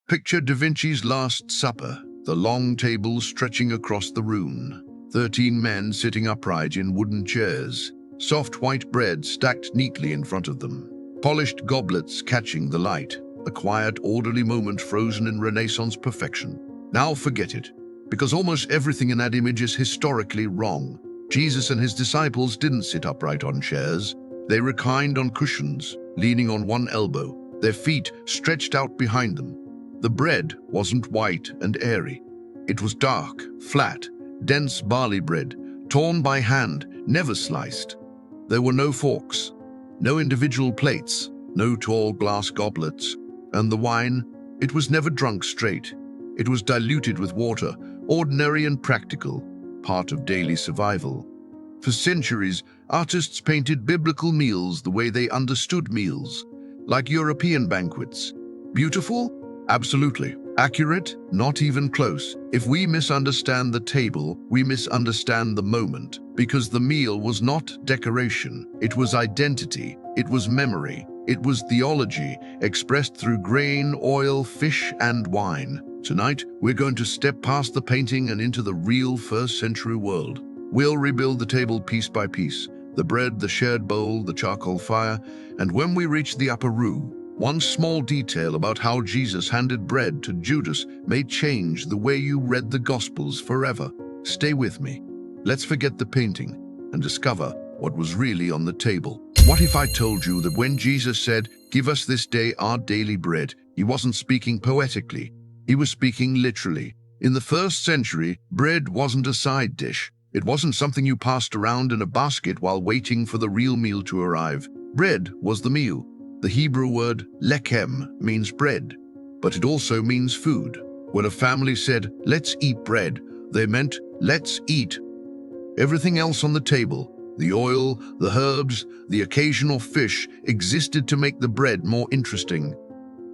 Picture Da Vinci's Last Supper, the long table stretching across the room. 13 men sitting upright in wooden chairs, soft white bread stacked neatly in front of them, polished goblets catching the light, a quiet, orderly moment frozen in Renaissance perfection. Now forget it, because almost everything in that image is historically wrong. Jesus and his disciples didn't sit upright on chairs. They reclined on cushions, leaning on one elbow, their feet stretched out behind them. The bread wasn't white and airy. It was dark, flat, dense barley bread, torn by hand, never sliced. There were no forks, no individual plates, no tall glass goblets. And the wine, it was never drunk straight. It was diluted with water, ordinary and practical, part of daily survival. For centuries, artists painted biblical meals the way they understood meals, like European banquets. Beautiful? Absolutely. Accurate? Not even close. If we misunderstand the table, we misunderstand the moment, because the meal was not decoration. It was identity. It was memory. It was theology, expressed through grain, oil, fish, and wine. Tonight, we're going to step past the painting and into the real first-century world. We'll rebuild the table piece by piece, the bread, the shared bowl, the charcoal fire, and when we reach the upper room, one small detail about how Jesus handed bread to Judas may change the way you read the Gospels forever. Stay with me. Let's forget the painting and discover what was really on the table. What if I told you that when Jesus said, "Give us this day our daily bread," he wasn't speaking poetically, he was speaking literally. In the first century, bread wasn't a side dish. It wasn't something you passed around in a basket while waiting for the real meal to arrive. Bread was the meal. The Hebrew word lechem means bread, but it also means food. When a family said, "Let's eat bread," they meant, "Let's eat." Everything else on the table, the oil, the herbs, the occasional fish, existed to make the bread more interesting,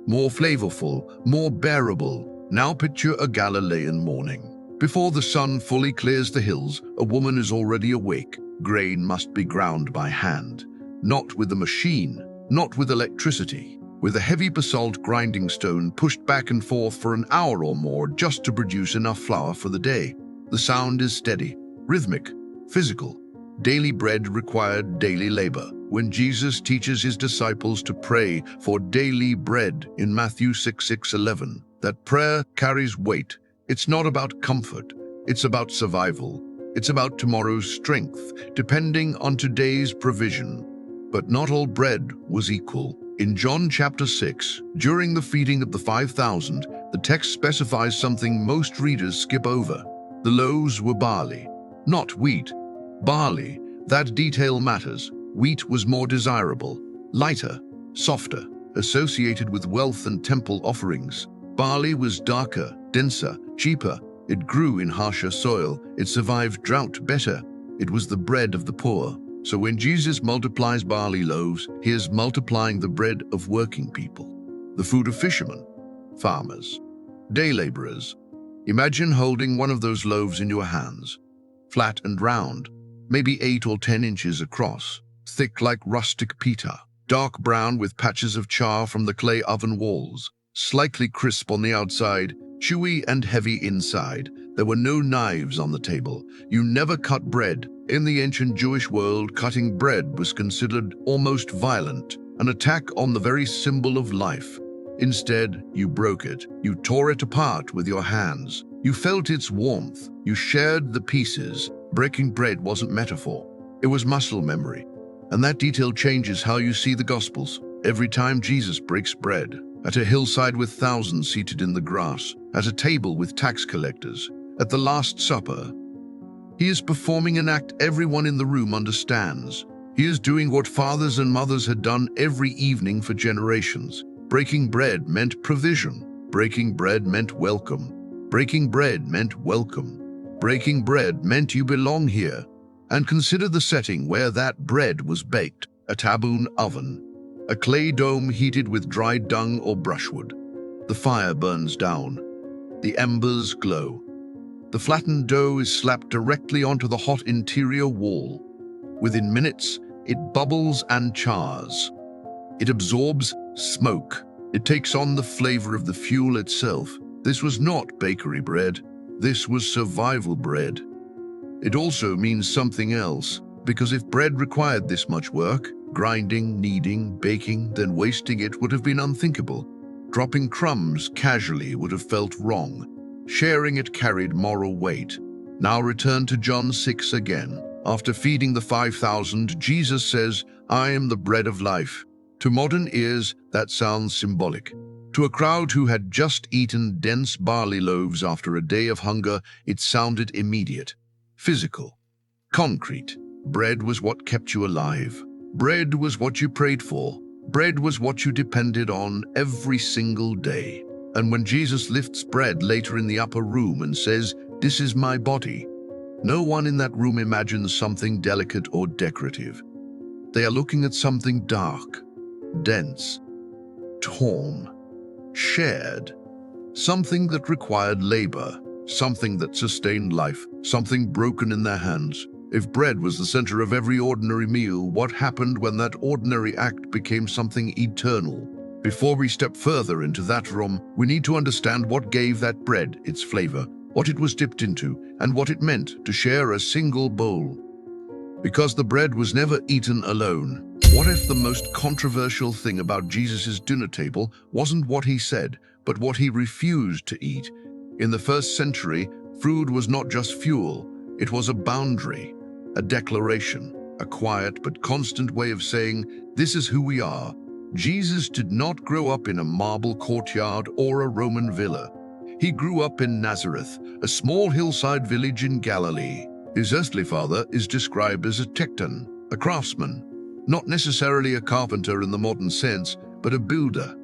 more flavorful, more bearable. Now picture a Galilean morning. Before the sun fully clears the hills, a woman is already awake. Grain must be ground by hand, not with a machine, not with electricity, with a heavy basalt grinding stone pushed back and forth for an hour or more just to produce enough flour for the day. The sound is steady, rhythmic, physical. Daily bread required daily labor. When Jesus teaches his disciples to pray for daily bread in Matthew 6:11, that prayer carries weight. It's not about comfort, it's about survival. It's about tomorrow's strength, depending on today's provision. But not all bread was equal. In John chapter 6, during the feeding of the 5,000, the text specifies something most readers skip over. The loaves were barley, not wheat. Barley, that detail matters. Wheat was more desirable, lighter, softer, associated with wealth and temple offerings. Barley was darker, denser, cheaper. It grew in harsher soil. It survived drought better. It was the bread of the poor. So when Jesus multiplies barley loaves, he is multiplying the bread of working people, the food of fishermen, farmers, day laborers. Imagine holding one of those loaves in your hands, flat and round, maybe 8 or 10 inches across, thick like rustic pita, dark brown with patches of char from the clay oven walls, slightly crisp on the outside, chewy and heavy inside. There were no knives on the table. You never cut bread. In the ancient Jewish world, cutting bread was considered almost violent, an attack on the very symbol of life. Instead, you broke it. You tore it apart with your hands. You felt its warmth. You shared the pieces. Breaking bread wasn't metaphor. It was muscle memory. And that detail changes how you see the Gospels. Every time Jesus breaks bread, at a hillside with thousands seated in the grass, at a table with tax collectors, at the Last Supper, he is performing an act everyone in the room understands. He is doing what fathers and mothers had done every evening for generations. Breaking bread meant provision. Breaking bread meant welcome. Breaking bread meant welcome. Breaking bread meant you belong here. And consider the setting where that bread was baked, a taboon oven, a clay dome heated with dried dung or brushwood. The fire burns down. The embers glow. The flattened dough is slapped directly onto the hot interior wall. Within minutes, it bubbles and chars. It absorbs smoke, It takes on the flavor of the fuel itself. This was not bakery bread. This was survival bread. It also means something else, because if bread required this much work, grinding, kneading, baking, then wasting it would have been unthinkable. Dropping crumbs casually would have felt wrong. Sharing it carried moral weight. Now return to John 6 again. After feeding the 5,000, Jesus says, "I am the bread of life." To modern ears, that sounds symbolic. To a crowd who had just eaten dense barley loaves after a day of hunger, it sounded immediate, physical, concrete. Bread was what kept you alive. Bread was what you prayed for. Bread was what you depended on every single day. And when Jesus lifts bread later in the upper room and says, "This is my body," no one in that room imagines something delicate or decorative. They are looking at something dark, dense, torn, shared, something that required labor, something that sustained life, something broken in their hands. If bread was the center of every ordinary meal, what happened when that ordinary act became something eternal? Before we step further into that room, we need to understand what gave that bread its flavor, what it was dipped into, and what it meant to share a single bowl. Because the bread was never eaten alone. What if the most controversial thing about Jesus' dinner table wasn't what he said, but what he refused to eat? In the first century, food was not just fuel, it was a boundary, a declaration, a quiet but constant way of saying, "This is who we are." Jesus did not grow up in a marble courtyard or a Roman villa. He grew up in Nazareth, a small hillside village in Galilee. His earthly father is described as a tekton, a craftsman, not necessarily a carpenter in the modern sense, but a builder,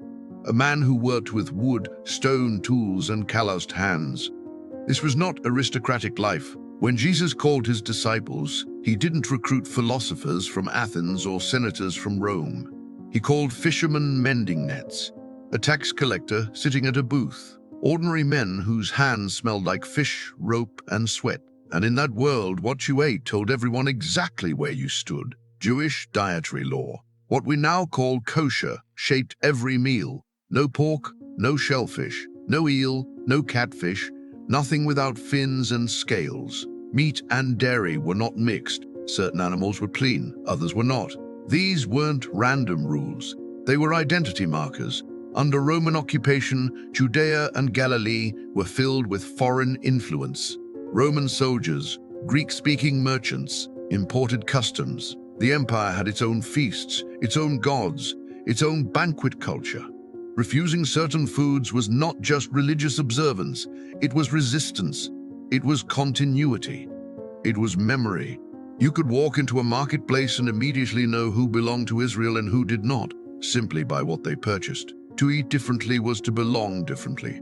a man who worked with wood, stone, tools, and calloused hands. This was not aristocratic life. When Jesus called his disciples, he didn't recruit philosophers from Athens or senators from Rome. He called fishermen mending nets, a tax collector sitting at a booth, ordinary men whose hands smelled like fish, rope, and sweat. And in that world, what you ate told everyone exactly where you stood. Jewish dietary law, what we now call kosher, shaped every meal. No pork, no shellfish, no eel, no catfish, nothing without fins and scales. Meat and dairy were not mixed. Certain animals were clean, others were not. These weren't random rules. They were identity markers. Under Roman occupation, Judea and Galilee were filled with foreign influence. Roman soldiers, Greek-speaking merchants, imported customs. The empire had its own feasts, its own gods, its own banquet culture. Refusing certain foods was not just religious observance, it was resistance, it was continuity, it was memory. You could walk into a marketplace and immediately know who belonged to Israel and who did not, simply by what they purchased. To eat differently was to belong differently.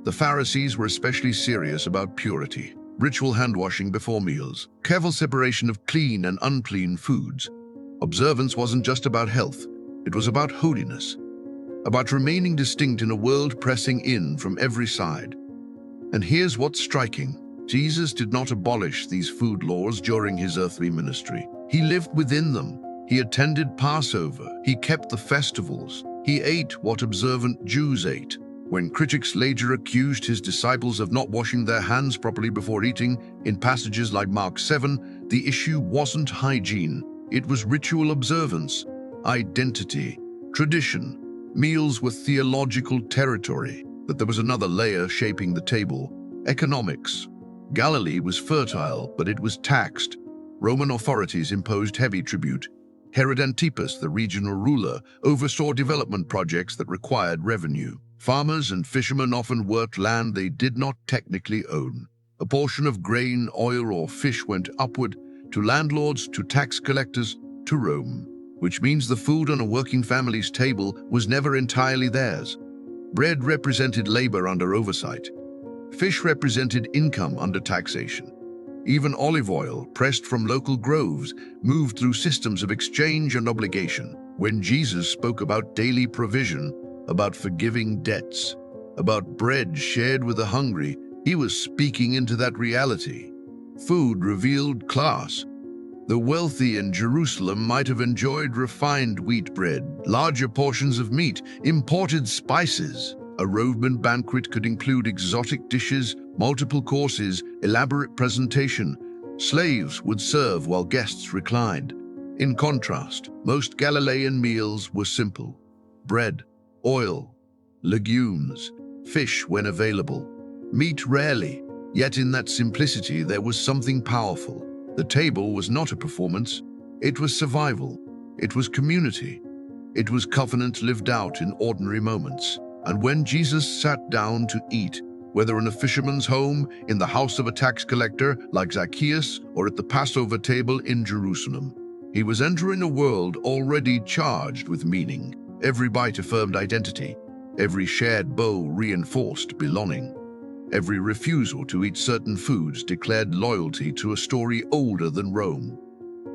The Pharisees were especially serious about purity, ritual hand-washing before meals, careful separation of clean and unclean foods. Observance wasn't just about health, it was about holiness, about remaining distinct in a world pressing in from every side. And here's what's striking. Jesus did not abolish these food laws during his earthly ministry. He lived within them. He attended Passover. He kept the festivals. He ate what observant Jews ate. When critics later accused his disciples of not washing their hands properly before eating, in passages like Mark 7, the issue wasn't hygiene. It was ritual observance, identity, tradition. Meals were theological territory, but there was another layer shaping the table: economics. Galilee was fertile, but it was taxed. Roman authorities imposed heavy tribute. Herod Antipas, the regional ruler, oversaw development projects that required revenue. Farmers and fishermen often worked land they did not technically own. A portion of grain, oil, or fish went upward to landlords, to tax collectors, to Rome, which means the food on a working family's table was never entirely theirs. Bread represented labor under oversight. Fish represented income under taxation. Even olive oil, pressed from local groves, moved through systems of exchange and obligation. When Jesus spoke about daily provision, about forgiving debts, about bread shared with the hungry, he was speaking into that reality. Food revealed class. The wealthy in Jerusalem might have enjoyed refined wheat bread, larger portions of meat, imported spices. A Roman banquet could include exotic dishes, multiple courses, elaborate presentation. Slaves would serve while guests reclined. In contrast, most Galilean meals were simple: bread, oil, legumes, fish when available, meat rarely. Yet in that simplicity there was something powerful. The table was not a performance. It was survival. It was community. It was covenant lived out in ordinary moments. And when Jesus sat down to eat, whether in a fisherman's home, in the house of a tax collector like Zacchaeus, or at the Passover table in Jerusalem, he was entering a world already charged with meaning. Every bite affirmed identity. Every shared bowl reinforced belonging. Every refusal to eat certain foods declared loyalty to a story older than Rome.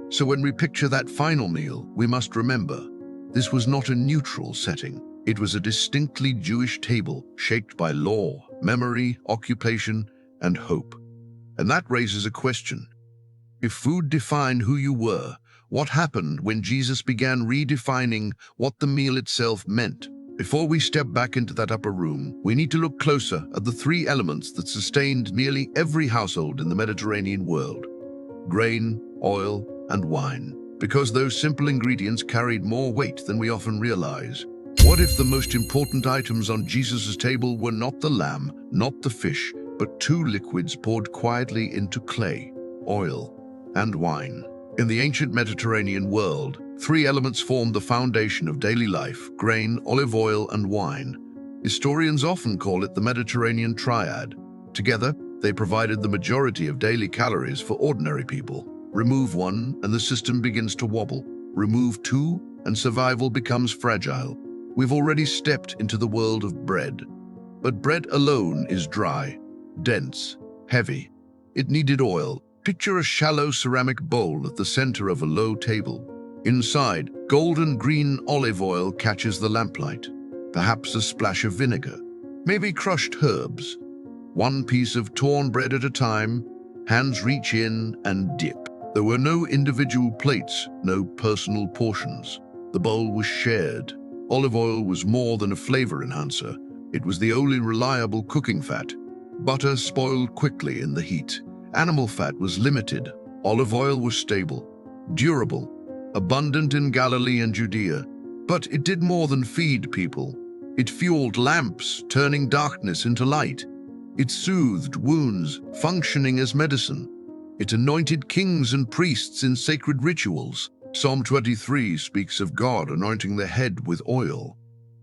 So when we picture that final meal, we must remember, this was not a neutral setting. It was a distinctly Jewish table shaped by law, memory, occupation, and hope. And that raises a question. If food defined who you were, what happened when Jesus began redefining what the meal itself meant? Before we step back into that upper room, we need to look closer at the three elements that sustained nearly every household in the Mediterranean world: grain, oil, and wine. Because those simple ingredients carried more weight than we often realize. What if the most important items on Jesus' table were not the lamb, not the fish, but two liquids poured quietly into clay: oil and wine? In the ancient Mediterranean world, three elements formed the foundation of daily life: grain, olive oil, and wine. Historians often call it the Mediterranean triad. Together, they provided the majority of daily calories for ordinary people. Remove one, and the system begins to wobble. Remove two, and survival becomes fragile. We've already stepped into the world of bread. But bread alone is dry, dense, heavy. It needed oil. Picture a shallow ceramic bowl at the center of a low table. Inside, golden green olive oil catches the lamplight. Perhaps a splash of vinegar, maybe crushed herbs. One piece of torn bread at a time, hands reach in and dip. There were no individual plates, no personal portions. The bowl was shared. Olive oil was more than a flavor enhancer. It was the only reliable cooking fat. Butter spoiled quickly in the heat. Animal fat was limited. Olive oil was stable, durable, abundant in Galilee and Judea. But it did more than feed people. It fueled lamps, turning darkness into light. It soothed wounds, functioning as medicine. It anointed kings and priests in sacred rituals. Psalm 23 speaks of God anointing the head with oil.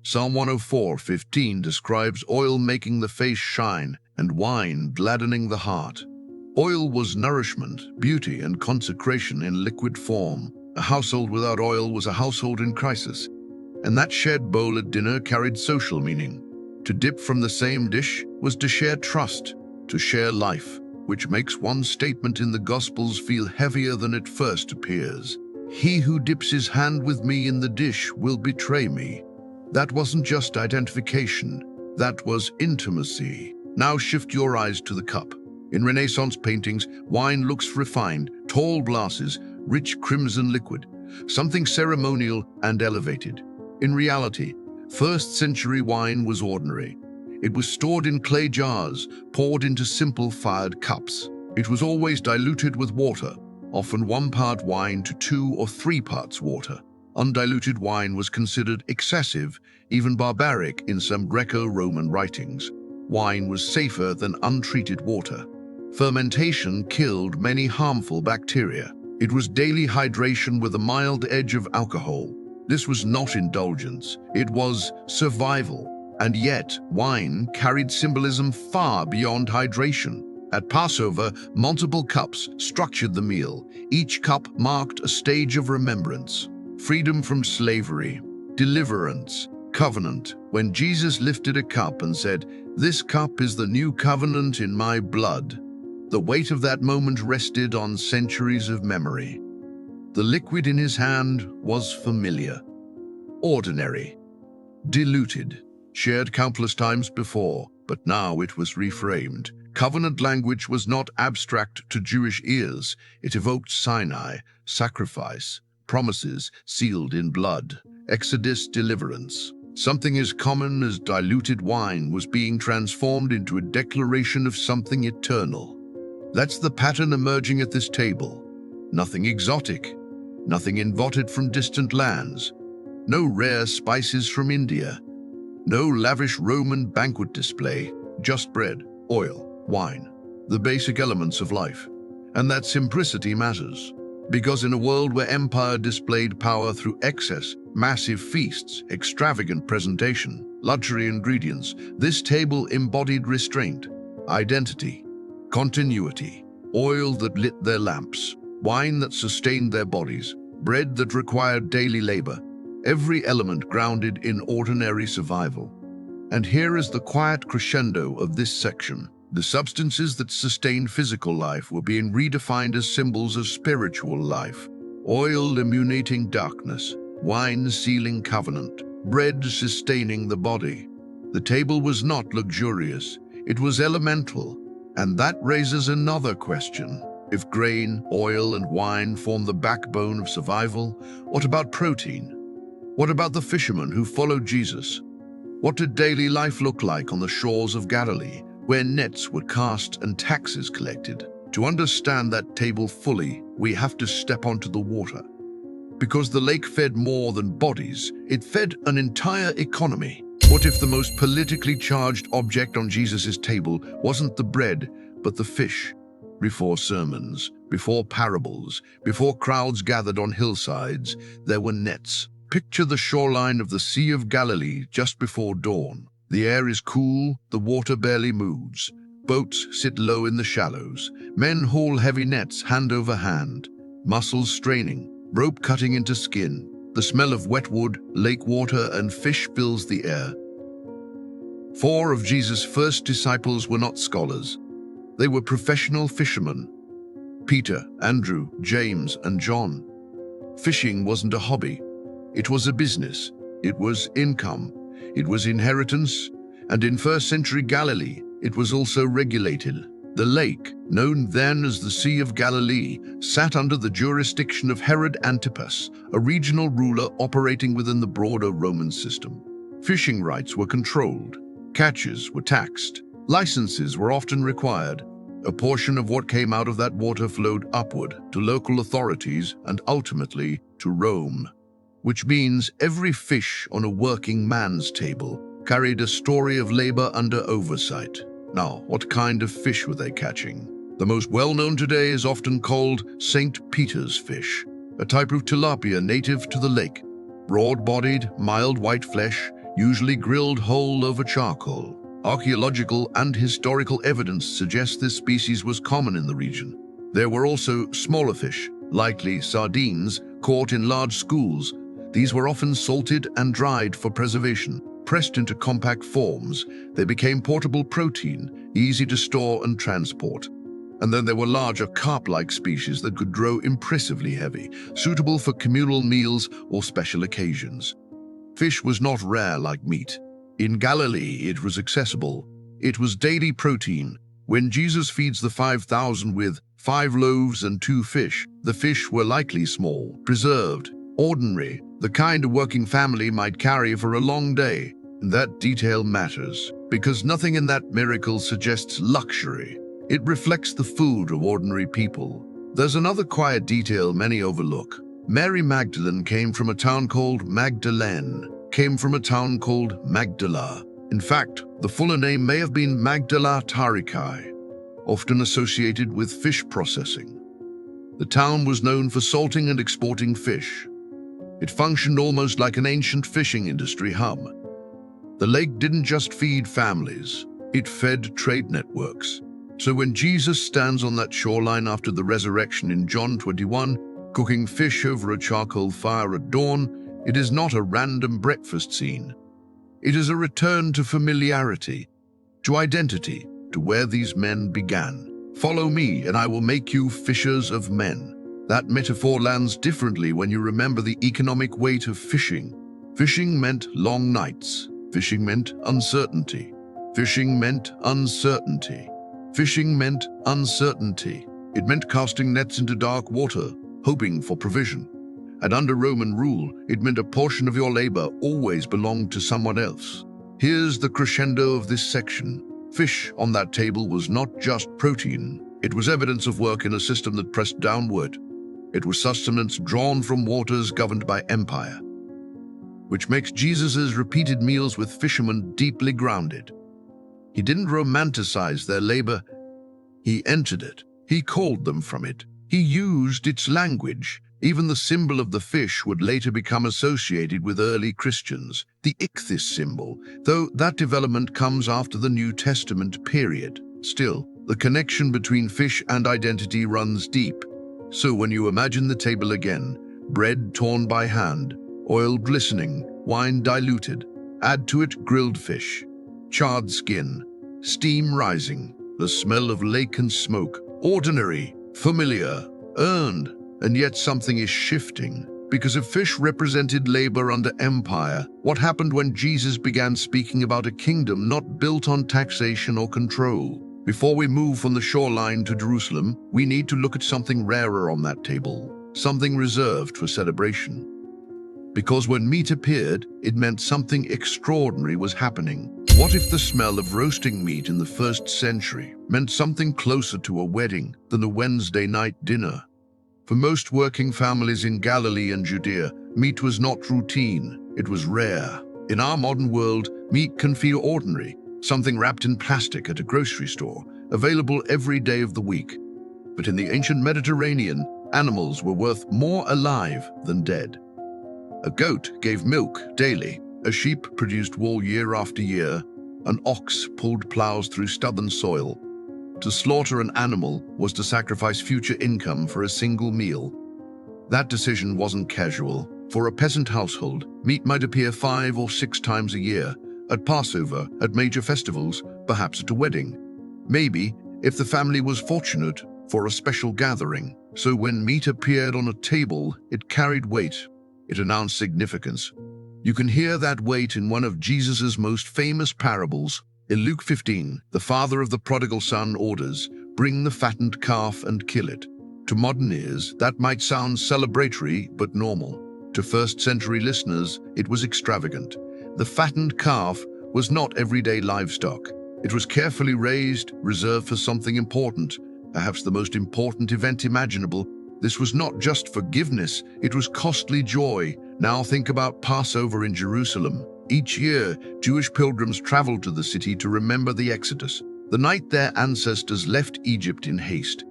Psalm 104:15 describes oil making the face shine and wine gladdening the heart. Oil was nourishment, beauty, and consecration in liquid form. A household without oil was a household in crisis. And that shared bowl at dinner carried social meaning. To dip from the same dish was to share trust, to share life, which makes one statement in the Gospels feel heavier than it first appears. He who dips his hand with me in the dish will betray me. That wasn't just identification, that was intimacy. Now shift your eyes to the cup. In Renaissance paintings, wine looks refined, tall glasses, rich crimson liquid, something ceremonial and elevated. In reality, first-century wine was ordinary. It was stored in clay jars, poured into simple fired cups. It was always diluted with water, often 1 part wine to 2 or 3 parts water. Undiluted wine was considered excessive, even barbaric in some Greco-Roman writings. Wine was safer than untreated water. Fermentation killed many harmful bacteria. It was daily hydration with a mild edge of alcohol. This was not indulgence, it was survival. And yet, wine carried symbolism far beyond hydration. At Passover, multiple cups structured the meal. Each cup marked a stage of remembrance. Freedom from slavery, deliverance, covenant. When Jesus lifted a cup and said, "This cup is the new covenant in my blood," the weight of that moment rested on centuries of memory. The liquid in his hand was familiar, ordinary, diluted, shared countless times before, but now it was reframed. Covenant language was not abstract to Jewish ears. It evoked Sinai, sacrifice, promises sealed in blood, Exodus, deliverance. Something as common as diluted wine was being transformed into a declaration of something eternal. That's the pattern emerging at this table. Nothing exotic, nothing imported from distant lands, no rare spices from India, no lavish Roman banquet display, just bread, oil, wine, the basic elements of life. And that simplicity matters, because in a world where empire displayed power through excess, massive feasts, extravagant presentation, luxury ingredients, this table embodied restraint, identity, continuity, oil that lit their lamps, wine that sustained their bodies, bread that required daily labor, every element grounded in ordinary survival. And here is the quiet crescendo of this section. The substances that sustained physical life were being redefined as symbols of spiritual life. Oil illuminating darkness, wine sealing covenant, bread sustaining the body. The table was not luxurious, it was elemental. And that raises another question. If grain, oil, and wine form the backbone of survival, what about protein? What about the fishermen who followed Jesus? What did daily life look like on the shores of Galilee, where nets were cast and taxes collected? To understand that table fully, we have to step onto the water. Because the lake fed more than bodies, it fed an entire economy. What if the most politically charged object on Jesus' table wasn't the bread, but the fish? Before sermons, before parables, before crowds gathered on hillsides, there were nets. Picture the shoreline of the Sea of Galilee just before dawn. The air is cool, the water barely moves. Boats sit low in the shallows. Men haul heavy nets hand over hand, muscles straining, rope cutting into skin. The smell of wet wood, lake water, and fish fills the air. 4 of Jesus' first disciples were not scholars. They were professional fishermen. Peter, Andrew, James, and John. Fishing wasn't a hobby. It was a business. It was income. It was inheritance. And in first-century Galilee, it was also regulated. The lake, known then as the Sea of Galilee, sat under the jurisdiction of Herod Antipas, a regional ruler operating within the broader Roman system. Fishing rights were controlled. Catches were taxed. Licenses were often required. A portion of what came out of that water flowed upward to local authorities and ultimately to Rome. Which means every fish on a working man's table carried a story of labor under oversight. Now, what kind of fish were they catching? The most well-known today is often called St. Peter's fish, a type of tilapia native to the lake. Broad-bodied, mild white flesh, usually grilled whole over charcoal. Archaeological and historical evidence suggests this species was common in the region. There were also smaller fish, likely sardines, caught in large schools. These were often salted and dried for preservation. Pressed into compact forms, they became portable protein, easy to store and transport. And then there were larger carp-like species that could grow impressively heavy, suitable for communal meals or special occasions. Fish was not rare like meat. In Galilee, it was accessible. It was daily protein. When Jesus feeds the 5,000 with 5 loaves and 2 fish, the fish were likely small, preserved, ordinary, the kind a working family might carry for a long day. And that detail matters, because nothing in that miracle suggests luxury. It reflects the food of ordinary people. There's another quiet detail many overlook. Mary Magdalene came from a town called Magdala. In fact, the fuller name may have been Magdala Tarikai, often associated with fish processing. The town was known for salting and exporting fish. It functioned almost like an ancient fishing industry hub. The lake didn't just feed families, it fed trade networks. So when Jesus stands on that shoreline after the resurrection in John 21, cooking fish over a charcoal fire at dawn, it is not a random breakfast scene. It is a return to familiarity, to identity, to where these men began. Follow me and I will make you fishers of men. That metaphor lands differently when you remember the economic weight of fishing. Fishing meant long nights. Fishing meant uncertainty. Fishing meant uncertainty. Fishing meant uncertainty. It meant casting nets into dark water, hoping for provision. And under Roman rule, it meant a portion of your labor always belonged to someone else. Here's the crescendo of this section. Fish on that table was not just protein. It was evidence of work in a system that pressed downward. It was sustenance drawn from waters governed by empire, which makes Jesus' repeated meals with fishermen deeply grounded. He didn't romanticize their labor. He entered it. He called them from it. He used its language. Even the symbol of the fish would later become associated with early Christians, the ichthys symbol, though that development comes after the New Testament period. Still, the connection between fish and identity runs deep. So when you imagine the table again, bread torn by hand, oil glistening, wine diluted, add to it grilled fish, charred skin, steam rising, the smell of lake and smoke, ordinary, familiar, earned, and yet something is shifting. Because if fish represented labor under empire, what happened when Jesus began speaking about a kingdom not built on taxation or control? Before we move from the shoreline to Jerusalem, we need to look at something rarer on that table, something reserved for celebration. Because when meat appeared, it meant something extraordinary was happening. What if the smell of roasting meat in the 1st century meant something closer to a wedding than a Wednesday night dinner? For most working families in Galilee and Judea, meat was not routine, it was rare. In our modern world, meat can feel ordinary, something wrapped in plastic at a grocery store, available every day of the week. But in the ancient Mediterranean, animals were worth more alive than dead. A goat gave milk daily, a sheep produced wool year after year, an ox pulled plows through stubborn soil. To slaughter an animal was to sacrifice future income for a single meal. That decision wasn't casual. For a peasant household, meat might appear 5 or 6 times a year, at Passover, at major festivals, perhaps at a wedding. Maybe, if the family was fortunate, for a special gathering. So when meat appeared on a table, it carried weight. It announced significance. You can hear that weight in one of Jesus' most famous parables. In Luke 15, the father of the prodigal son orders, "Bring the fattened calf and kill it." To modern ears, that might sound celebratory but normal. To first-century listeners, it was extravagant. The fattened calf was not everyday livestock. It was carefully raised, reserved for something important, perhaps the most important event imaginable. This was not just forgiveness, it was costly joy. Now think about Passover in Jerusalem. Each year, Jewish pilgrims traveled to the city to remember the Exodus, the night their ancestors left Egypt in haste.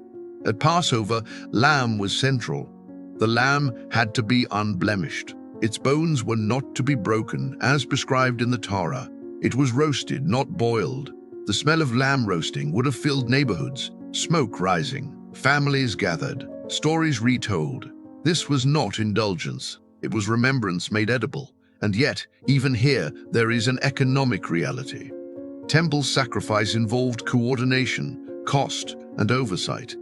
At Passover, lamb was central. The lamb had to be unblemished. Its bones were not to be broken, as prescribed in the Torah. It was roasted, not boiled. The smell of lamb roasting would have filled neighborhoods, smoke rising, families gathered, stories retold. This was not indulgence. It was remembrance made edible. And yet, even here, there is an economic reality. Temple sacrifice involved coordination, cost, and oversight.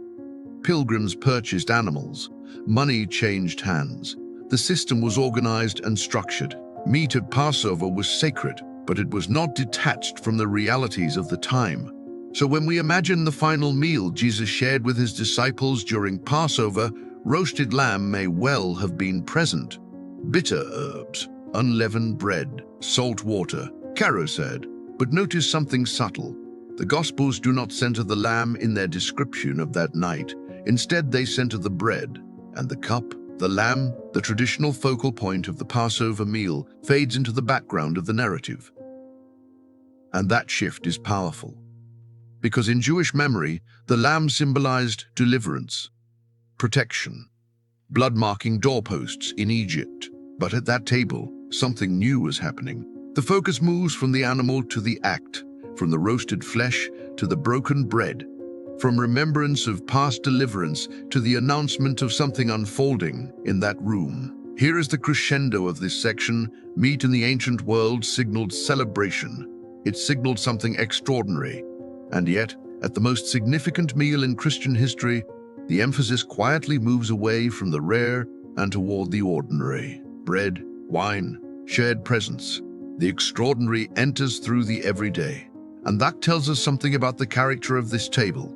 Pilgrims purchased animals. Money changed hands. The system was organized and structured. Meat at Passover was sacred, but it was not detached from the realities of the time. So when we imagine the final meal Jesus shared with his disciples during Passover, roasted lamb may well have been present. Bitter herbs, unleavened bread, salt water, Caro said. But notice something subtle. The Gospels do not center the lamb in their description of that night. Instead, they center the bread and the cup. The lamb, the traditional focal point of the Passover meal, fades into the background of the narrative. And that shift is powerful. Because in Jewish memory, the lamb symbolized deliverance, protection, blood marking doorposts in Egypt. But at that table, something new was happening. The focus moves from the animal to the act, from the roasted flesh to the broken bread, from remembrance of past deliverance to the announcement of something unfolding in that room. Here is the crescendo of this section. Meat in the ancient world signaled celebration. It signaled something extraordinary. And yet, at the most significant meal in Christian history, the emphasis quietly moves away from the rare and toward the ordinary. Bread, wine, shared presence. The extraordinary enters through the everyday. And that tells us something about the character of this table.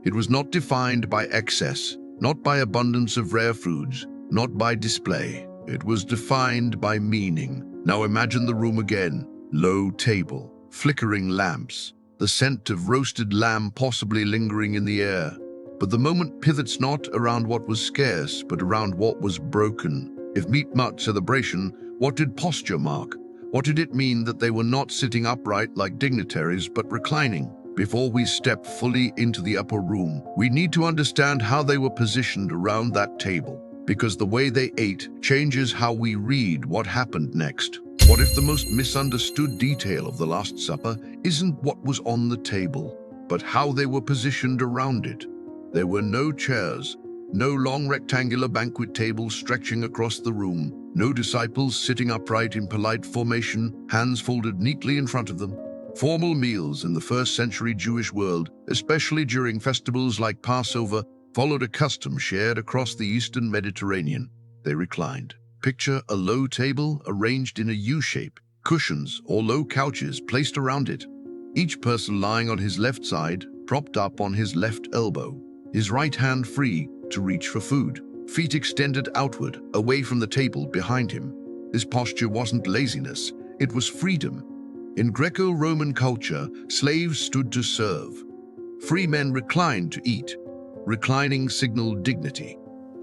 It was not defined by excess, not by abundance of rare foods, not by display. It was defined by meaning. Now imagine the room again. Low table, flickering lamps, the scent of roasted lamb possibly lingering in the air. But the moment pivots not around what was scarce, but around what was broken. If meat marked celebration, what did posture mark? What did it mean that they were not sitting upright like dignitaries, but reclining? Before we step fully into the upper room, we need to understand how they were positioned around that table, because the way they ate changes how we read what happened next. What if the most misunderstood detail of the Last Supper isn't what was on the table, but how they were positioned around it? There were no chairs, no long rectangular banquet tables stretching across the room, no disciples sitting upright in polite formation, hands folded neatly in front of them. Formal meals in the first-century Jewish world, especially during festivals like Passover, followed a custom shared across the Eastern Mediterranean. They reclined. Picture a low table arranged in a U-shape, cushions or low couches placed around it. Each person lying on his left side, propped up on his left elbow, his right hand free to reach for food, feet extended outward, away from the table behind him. This posture wasn't laziness, it was freedom. In Greco-Roman culture, slaves stood to serve. Free men reclined to eat. Reclining signaled dignity.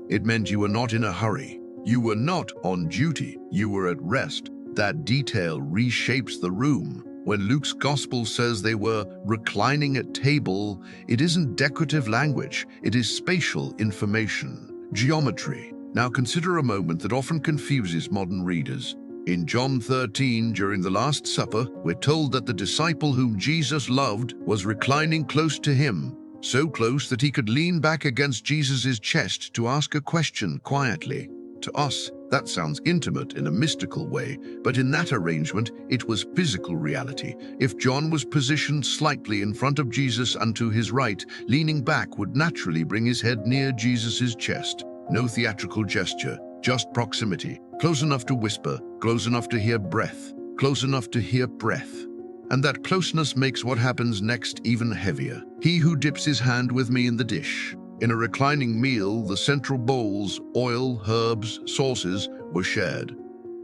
It meant you were not in a hurry. You were not on duty. You were at rest. That detail reshapes the room. When Luke's gospel says they were reclining at table, it isn't decorative language, it is spatial information, geometry. Now consider a moment that often confuses modern readers. In John 13, during the Last Supper, we're told that the disciple whom Jesus loved was reclining close to him, so close that he could lean back against Jesus' chest to ask a question quietly. To us, that sounds intimate in a mystical way, but in that arrangement, it was physical reality. If John was positioned slightly in front of Jesus and to his right, leaning back would naturally bring his head near Jesus' chest. No theatrical gesture, just proximity, close enough to whisper, close enough to hear breath, close enough to hear breath. And that closeness makes what happens next even heavier. He who dips his hand with me in the dish. In a reclining meal, the central bowls, oil, herbs, sauces, were shared.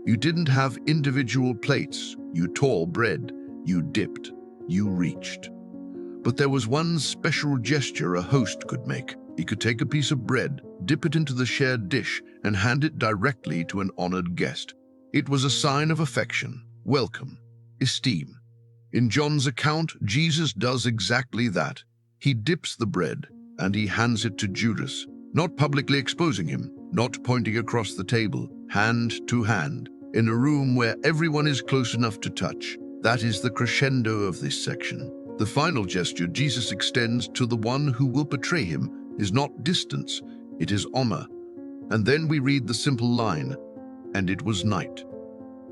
You didn't have individual plates. You tore bread. You dipped. You reached. But there was one special gesture a host could make. He could take a piece of bread, dip it into the shared dish, and hand it directly to an honored guest. It was a sign of affection, welcome, esteem. In John's account, Jesus does exactly that. He dips the bread, and he hands it to Judas, not publicly exposing him, not pointing across the table, hand to hand, in a room where everyone is close enough to touch. That is the crescendo of this section. The final gesture Jesus extends to the one who will betray him is not distance, it is honor. And then we read the simple line, "And it was night."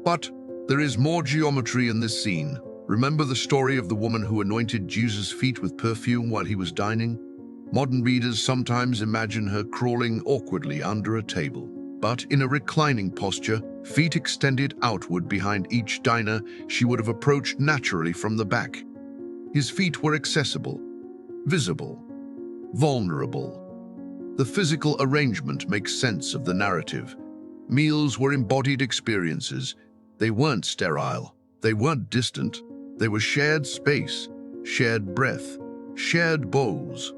But there is more geometry in this scene. Remember the story of the woman who anointed Jesus' feet with perfume while he was dining? Modern readers sometimes imagine her crawling awkwardly under a table. But in a reclining posture, feet extended outward behind each diner, she would have approached naturally from the back. His feet were accessible, visible, vulnerable. The physical arrangement makes sense of the narrative. Meals were embodied experiences. They weren't sterile. They weren't distant. They were shared space, shared breath, shared bowls.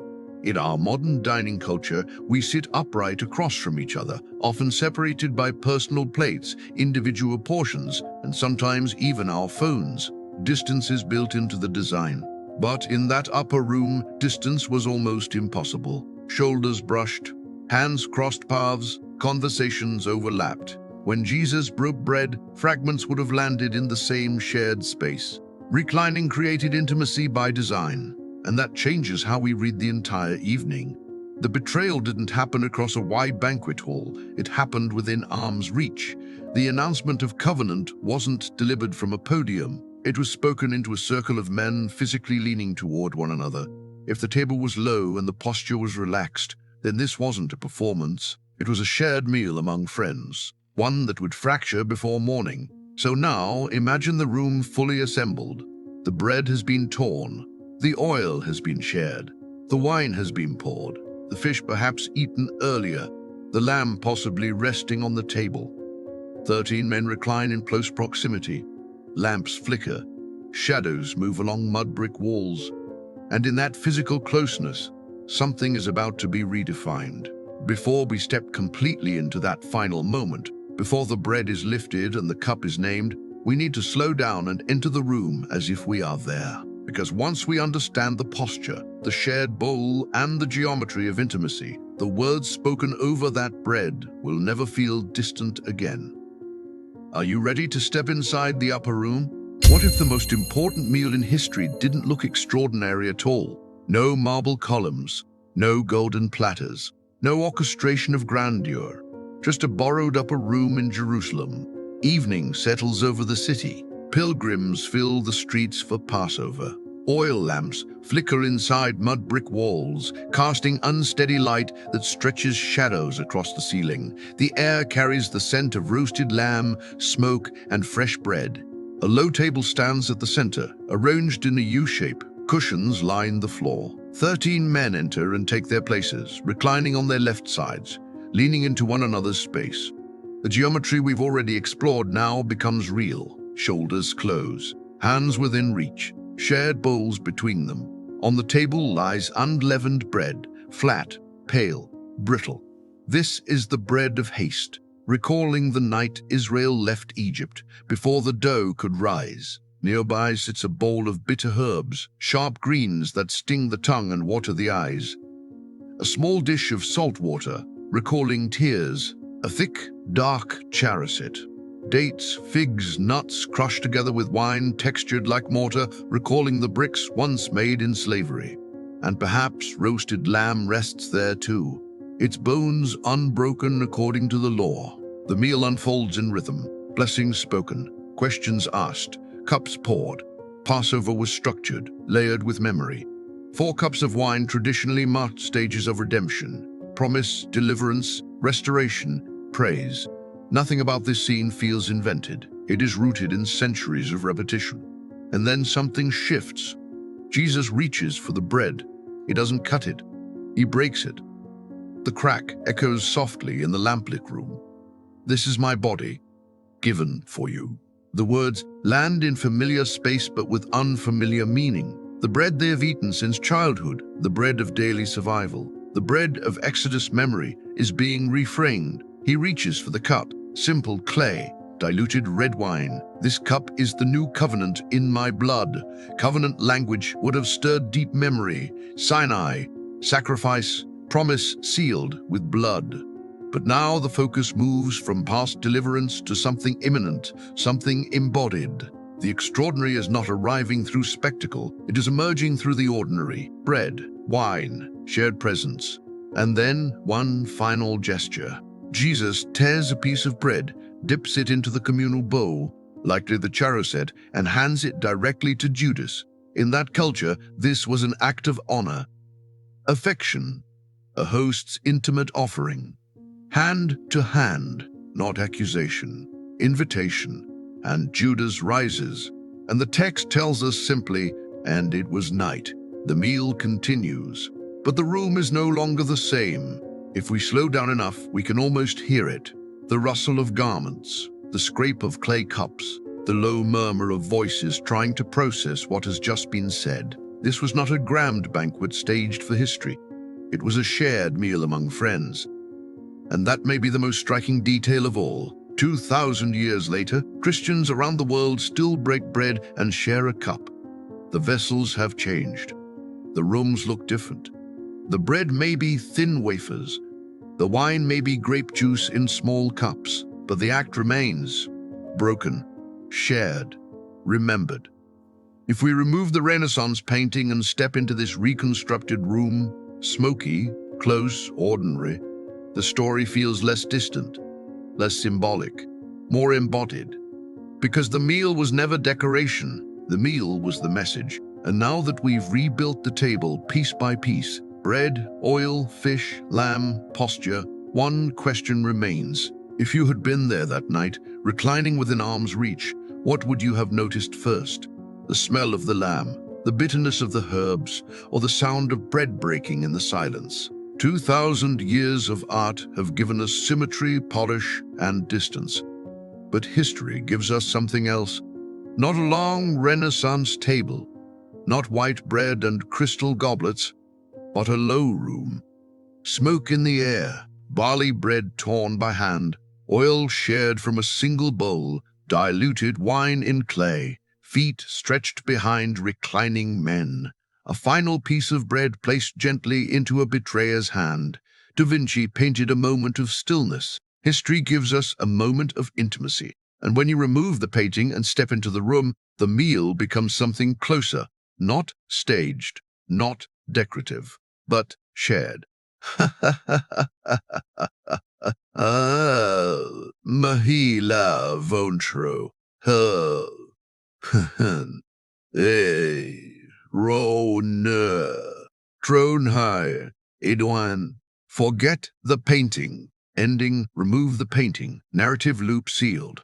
In our modern dining culture, we sit upright across from each other, often separated by personal plates, individual portions, and sometimes even our phones. Distance is built into the design. But in that upper room, distance was almost impossible. Shoulders brushed, hands crossed paths, conversations overlapped. When Jesus broke bread, fragments would have landed in the same shared space. Reclining created intimacy by design. And that changes how we read the entire evening. The betrayal didn't happen across a wide banquet hall, it happened within arm's reach. The announcement of covenant wasn't delivered from a podium, it was spoken into a circle of men physically leaning toward one another. If the table was low and the posture was relaxed, then this wasn't a performance, it was a shared meal among friends, one that would fracture before morning. So now, imagine the room fully assembled. The bread has been torn, the oil has been shared, the wine has been poured, the fish perhaps eaten earlier, the lamb possibly resting on the table. 13 men recline in close proximity. Lamps flicker, shadows move along mud brick walls, and in that physical closeness, something is about to be redefined. Before we step completely into that final moment, before the bread is lifted and the cup is named, we need to slow down and enter the room as if we are there. Because once we understand the posture, the shared bowl, and the geometry of intimacy, the words spoken over that bread will never feel distant again. Are you ready to step inside the upper room? What if the most important meal in history didn't look extraordinary at all? No marble columns, no golden platters, no orchestration of grandeur, just a borrowed upper room in Jerusalem. Evening settles over the city. Pilgrims fill the streets for Passover. Oil lamps flicker inside mud brick walls, casting unsteady light that stretches shadows across the ceiling. The air carries the scent of roasted lamb, smoke, and fresh bread. A low table stands at the center, arranged in a U-shape. Cushions line the floor. 13 men enter and take their places, reclining on their left sides, leaning into one another's space. The geometry we've already explored now becomes real. Shoulders close, hands within reach, shared bowls between them. On the table lies unleavened bread, flat, pale, brittle. This is the bread of haste, recalling the night Israel left Egypt before the dough could rise. Nearby sits a bowl of bitter herbs, sharp greens that sting the tongue and water the eyes. A small dish of salt water, recalling tears. A thick, dark charicet. Dates, figs, nuts crushed together with wine, textured like mortar, recalling the bricks once made in slavery. And perhaps roasted lamb rests there too, its bones unbroken according to the law. The meal unfolds in rhythm, blessings spoken, questions asked, cups poured. Passover was structured, layered with memory. 4 cups of wine traditionally marked stages of redemption, promise, deliverance, restoration, praise. Nothing about this scene feels invented. It is rooted in centuries of repetition. And then something shifts. Jesus reaches for the bread. He doesn't cut it. He breaks it. The crack echoes softly in the lamplit room. This is my body, given for you. The words land in familiar space but with unfamiliar meaning. The bread they have eaten since childhood, the bread of daily survival, the bread of Exodus memory, is being reframed. He reaches for the cup, simple clay, diluted red wine. This cup is the new covenant in my blood. Covenant language would have stirred deep memory. Sinai, sacrifice, promise sealed with blood. But now the focus moves from past deliverance to something imminent, something embodied. The extraordinary is not arriving through spectacle, it is emerging through the ordinary. Bread, wine, shared presence. And then one final gesture. Jesus tears a piece of bread, dips it into the communal bowl, likely the charicet, and hands it directly to Judas. In that culture, this was an act of honor, affection, a host's intimate offering. Hand to hand, not accusation, invitation, and Judas rises. And the text tells us simply, and it was night. The meal continues, but the room is no longer the same. If we slow down enough, we can almost hear it. The rustle of garments, the scrape of clay cups, the low murmur of voices trying to process what has just been said. This was not a grand banquet staged for history. It was a shared meal among friends. And that may be the most striking detail of all. 2,000 years later, Christians around the world still break bread and share a cup. The vessels have changed. The rooms look different. The bread may be thin wafers. The wine may be grape juice in small cups, but the act remains. Broken, shared, remembered. If we remove the Renaissance painting and step into this reconstructed room, smoky, close, ordinary, the story feels less distant, less symbolic, more embodied. Because the meal was never decoration, the meal was the message. And now that we've rebuilt the table piece by piece, bread, oil, fish, lamb, posture, one question remains. If you had been there that night, reclining within arm's reach, what would you have noticed first? The smell of the lamb, the bitterness of the herbs, or the sound of bread breaking in the silence. 2,000 years of art have given us symmetry, polish, and distance. But history gives us something else. Not a long Renaissance table, not white bread and crystal goblets, but a low room. Smoke in the air, barley bread torn by hand, oil shared from a single bowl, diluted wine in clay, feet stretched behind reclining men. A final piece of bread placed gently into a betrayer's hand. Da Vinci painted a moment of stillness. History gives us a moment of intimacy. And when you remove the painting and step into the room, the meal becomes something closer, not staged, not decorative, but shared. Mahila Vontro. Rone. Tronhai. Edouin. Forget the painting. Ending, remove the painting. Narrative loop sealed.